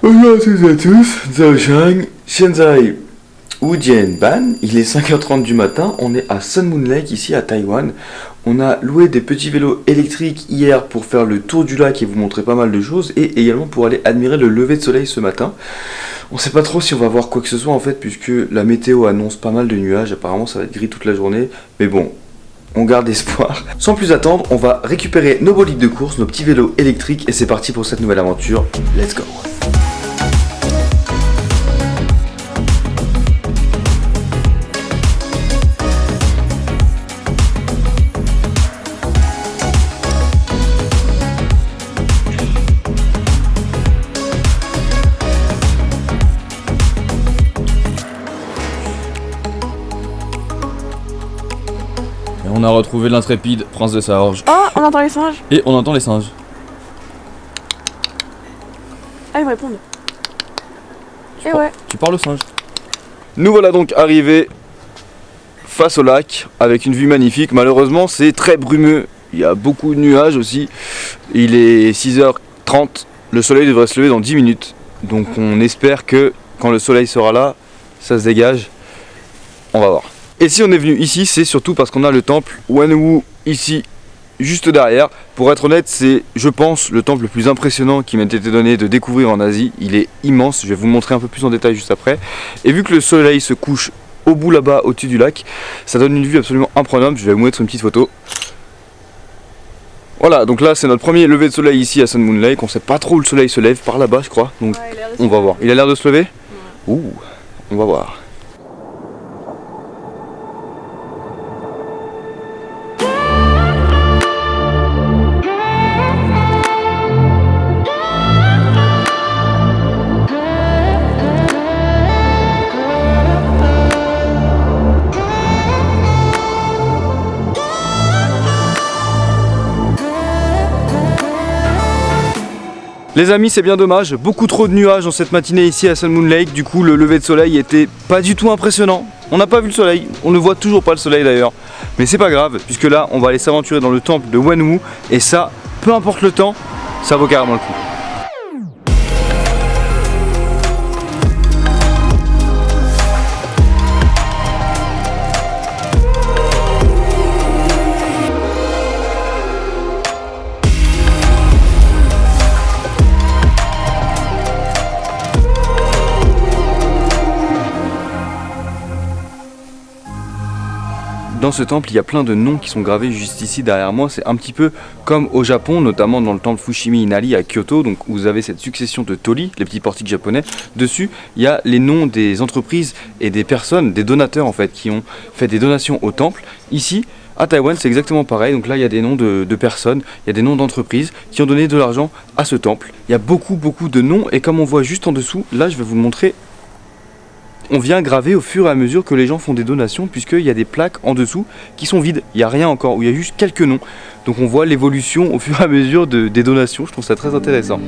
Bonjour à toutes et à tous, Zhao Shang, Shenzai Wujianban, il est 5h30 du matin, on est à Sun Moon Lake ici à Taïwan. On a loué des petits vélos électriques hier pour faire le tour du lac et vous montrer pas mal de choses et également pour aller admirer le lever de soleil ce matin. On sait pas trop si on va voir quoi que ce soit en fait puisque la météo annonce pas mal de nuages, apparemment ça va être gris toute la journée, mais bon, on garde espoir. Sans plus attendre, on va récupérer nos bolides de course, nos petits vélos électriques et c'est parti pour cette nouvelle aventure. Let's go! On a retrouvé l'intrépide prince de Saorge. Oh, on entend les singes. Et on entend les singes. Ah, ils me répondent. Et ouais. Tu parles aux singes. Nous voilà donc arrivés face au lac avec une vue magnifique. Malheureusement c'est très brumeux, il y a beaucoup de nuages aussi. Il est 6h30, le soleil devrait se lever dans 10 minutes. Donc on espère que quand le soleil sera là, ça se dégage. On va voir. Et si on est venu ici, c'est surtout parce qu'on a le temple Wanwu ici, juste derrière. Pour être honnête, c'est, je pense, le temple le plus impressionnant qui m'a été donné de découvrir en Asie. Il est immense, je vais vous le montrer un peu plus en détail juste après. Et vu que le soleil se couche au bout là-bas, au-dessus du lac, ça donne une vue absolument imprenable. Je vais vous mettre une petite photo. Voilà, donc là c'est notre premier lever de soleil ici à Sun Moon Lake. On sait pas trop où le soleil se lève, par là-bas je crois. Donc Ouais, on va voir. Il a l'air de se lever ? Ouh, on va voir. Les amis, c'est bien dommage, beaucoup trop de nuages dans cette matinée ici à Sun Moon Lake, du coup le lever de soleil était pas du tout impressionnant. On n'a pas vu le soleil, on ne voit toujours pas le soleil d'ailleurs. Mais c'est pas grave, puisque là on va aller s'aventurer dans le temple de Wanwu, et ça, peu importe le temps, ça vaut carrément le coup. Dans ce temple, il y a plein de noms qui sont gravés juste ici derrière moi. C'est un petit peu comme au Japon, notamment dans le temple Fushimi Inari à Kyoto. Donc vous avez cette succession de torii, les petits portiques japonais. Dessus, il y a les noms des entreprises et des personnes, des donateurs en fait, qui ont fait des donations au temple. Ici, à Taïwan, c'est exactement pareil. Donc là, il y a des noms de personnes, il y a des noms d'entreprises qui ont donné de l'argent à ce temple. Il y a beaucoup de noms et comme on voit juste en dessous, là, je vais vous le montrer. On vient graver au fur et à mesure que les gens font des donations puisqu'il y a des plaques en dessous qui sont vides, il n'y a rien encore, où il y a juste quelques noms. Donc on voit l'évolution au fur et à mesure des donations, je trouve ça très intéressant.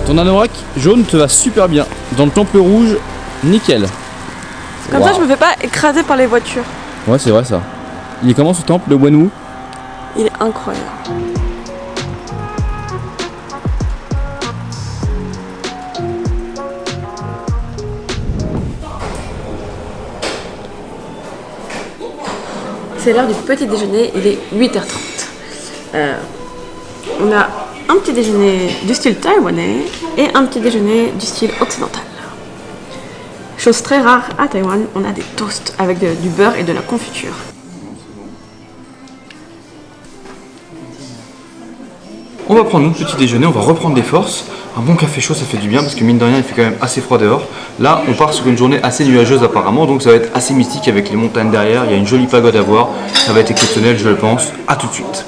Ton anorak jaune te va super bien. Dans le temple rouge, nickel. Comme ça, je me fais pas écraser par les voitures. Ouais, c'est vrai ça. Il est comment ce temple de Wanwu? Il est incroyable. C'est l'heure du petit déjeuner, il est 8h30. On a un petit déjeuner du style taïwanais et un petit déjeuner du style occidental. Chose très rare à Taïwan, on a des toasts avec du beurre et de la confiture. On va prendre notre petit déjeuner, on va reprendre des forces. Un bon café chaud, ça fait du bien parce que mine de rien, il fait quand même assez froid dehors. Là, on part sur une journée assez nuageuse apparemment, donc ça va être assez mystique avec les montagnes derrière. Il y a une jolie pagode à voir. Ça va être exceptionnel, je le pense. À tout de suite.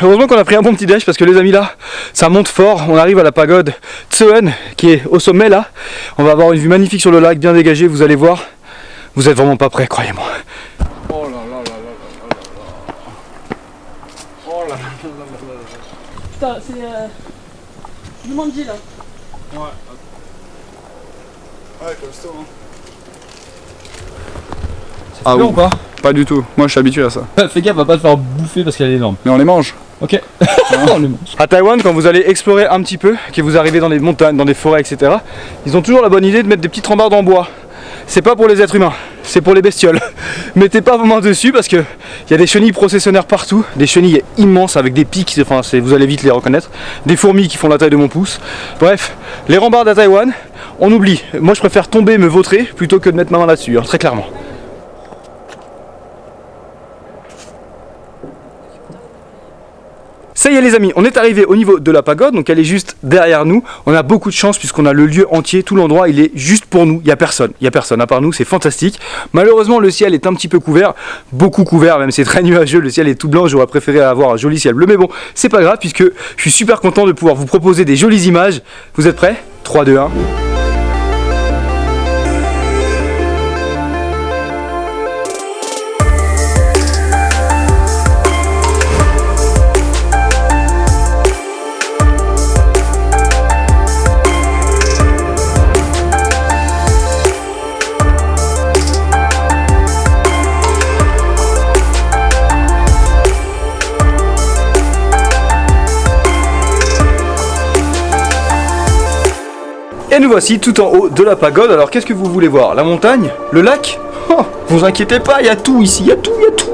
Heureusement qu'on a pris un bon petit déj parce que les amis là, ça monte fort. On arrive à la pagode Tseuen qui est au sommet là. On va avoir une vue magnifique sur le lac, bien dégagée, vous allez voir. Vous êtes vraiment pas prêts, croyez-moi. Oh là là là là là là là. Oh là là là là là. Putain, c'est Jumanji là. Ouais. Ouais, costaud hein. Ah oui. Ou pas? Pas du tout, moi je suis habitué à ça. Fais gaffe, va pas te faire bouffer parce qu'elle est énorme. Mais on les mange. Ok. On les mange. À Taïwan, quand vous allez explorer un petit peu, que vous arrivez dans des montagnes, dans des forêts, etc., ils ont toujours la bonne idée de mettre des petites rambardes en bois. C'est pas pour les êtres humains, c'est pour les bestioles. Mettez pas vos mains dessus parce que il y a des chenilles processionnaires partout, des chenilles immenses avec des pics, enfin vous allez vite les reconnaître, des fourmis qui font la taille de mon pouce. Bref, les rambardes à Taïwan, on oublie. Moi je préfère tomber, me vautrer plutôt que de mettre ma main là-dessus, hein, très clairement. Ça y est les amis, on est arrivé au niveau de la pagode, donc elle est juste derrière nous. On a beaucoup de chance puisqu'on a le lieu entier, tout l'endroit il est juste pour nous, il n'y a personne à part nous, c'est fantastique. Malheureusement le ciel est un petit peu couvert, beaucoup couvert, même c'est très nuageux, le ciel est tout blanc, j'aurais préféré avoir un joli ciel bleu, mais bon, c'est pas grave puisque je suis super content de pouvoir vous proposer des jolies images. Vous êtes prêts? 3, 2, 1... Et nous voici tout en haut de la pagode. Alors qu'est-ce que vous voulez voir? La montagne? Le lac? Oh, vous inquiétez pas, il y a tout ici, il y a tout, il y a tout.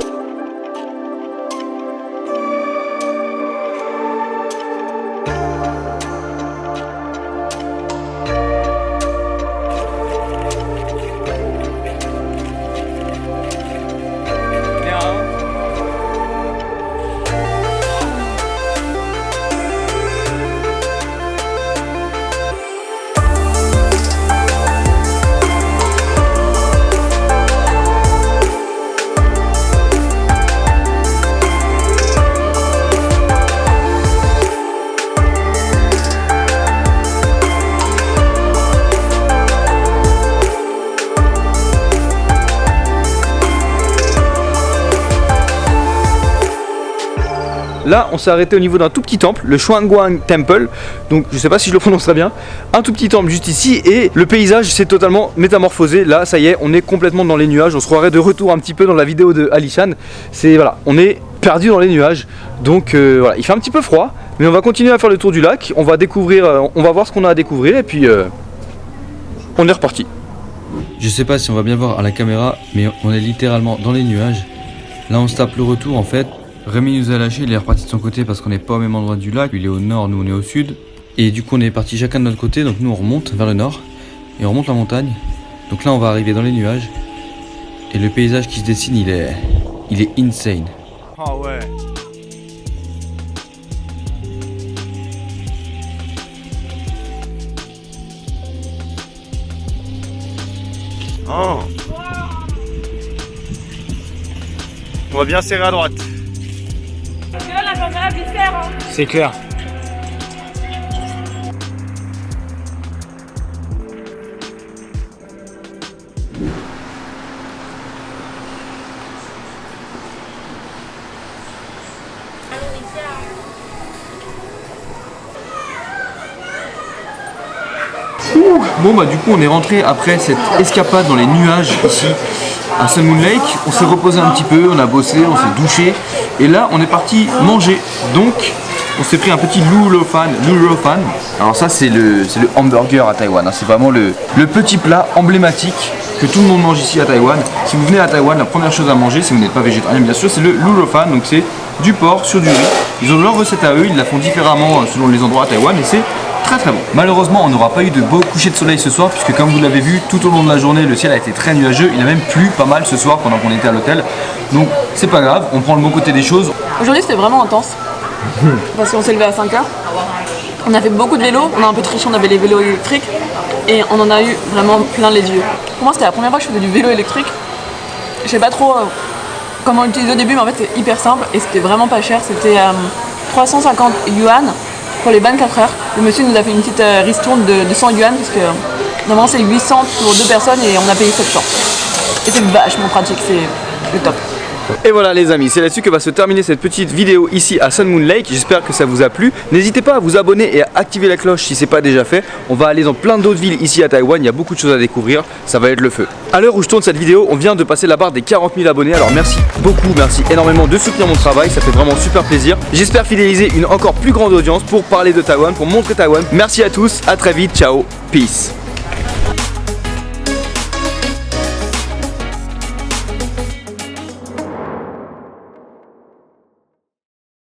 Là, on s'est arrêté au niveau d'un tout petit temple, le Xuanguang Temple. Donc, je sais pas si je le prononce très bien. Un tout petit temple juste ici et le paysage s'est totalement métamorphosé. Là, ça y est, on est complètement dans les nuages. On se croirait de retour un petit peu dans la vidéo de Alishan. C'est voilà, on est perdu dans les nuages. Donc voilà, il fait un petit peu froid, mais on va continuer à faire le tour du lac. On va découvrir, on va voir ce qu'on a à découvrir et puis on est reparti. Je sais pas si on va bien voir à la caméra, mais on est littéralement dans les nuages. Là, on se tape le retour en fait. Rémi nous a lâché, il est reparti de son côté parce qu'on n'est pas au même endroit du lac. Il est au nord, nous on est au sud. Et du coup on est parti chacun de notre côté, donc nous on remonte vers le nord. Et on remonte la montagne. Donc là on va arriver dans les nuages. Et le paysage qui se dessine il est insane. Ah ouais. Oh. On va bien serrer à droite. Parce que là, la caméra viscère, hein. C'est clair. Bon bah du coup on est rentré après cette escapade dans les nuages ici à Sun Moon Lake. On s'est reposé un petit peu, on a bossé, on s'est douché et là on est parti manger. Donc on s'est pris un petit Lu Ro Fan. Alors ça c'est le hamburger à Taïwan, hein. C'est vraiment le petit plat emblématique que tout le monde mange ici à Taïwan. Si vous venez à Taïwan, la première chose à manger, si vous n'êtes pas végétarien bien sûr, c'est le Lu Ro Fan. Donc c'est du porc sur du riz. Ils ont leur recette à eux, ils la font différemment selon les endroits à Taïwan et c'est très très bon. Malheureusement on n'aura pas eu de beau coucher de soleil ce soir puisque comme vous l'avez vu tout au long de la journée le ciel a été très nuageux, il a même plu pas mal ce soir pendant qu'on était à l'hôtel. Donc c'est pas grave, on prend le bon côté des choses. Aujourd'hui c'était vraiment intense parce qu'on s'est levé à 5h. On a fait beaucoup de vélos, on a un peu triché, on avait les vélos électriques et on en a eu vraiment plein les yeux. Pour moi c'était la première fois que je faisais du vélo électrique. Je sais pas trop comment l'utiliser au début, mais en fait c'est hyper simple et c'était vraiment pas cher. C'était 350 yuan pour les 24 heures. Le monsieur nous a fait une petite ristourne de 100 yuan parce que normalement c'est 800 pour 2 personnes et on a payé 700. Et c'est vachement pratique, c'est le top. Et voilà les amis, c'est là-dessus que va se terminer cette petite vidéo ici à Sun Moon Lake. J'espère que ça vous a plu. N'hésitez pas à vous abonner et à activer la cloche si c'est pas déjà fait. On va aller dans plein d'autres villes ici à Taïwan, il y a beaucoup de choses à découvrir, ça va être le feu. À l'heure où je tourne cette vidéo, on vient de passer la barre des 40 000 abonnés. Alors merci beaucoup, merci énormément de soutenir mon travail, ça fait vraiment super plaisir. J'espère fidéliser une encore plus grande audience pour parler de Taïwan, pour montrer Taïwan. Merci à tous, à très vite, ciao, peace.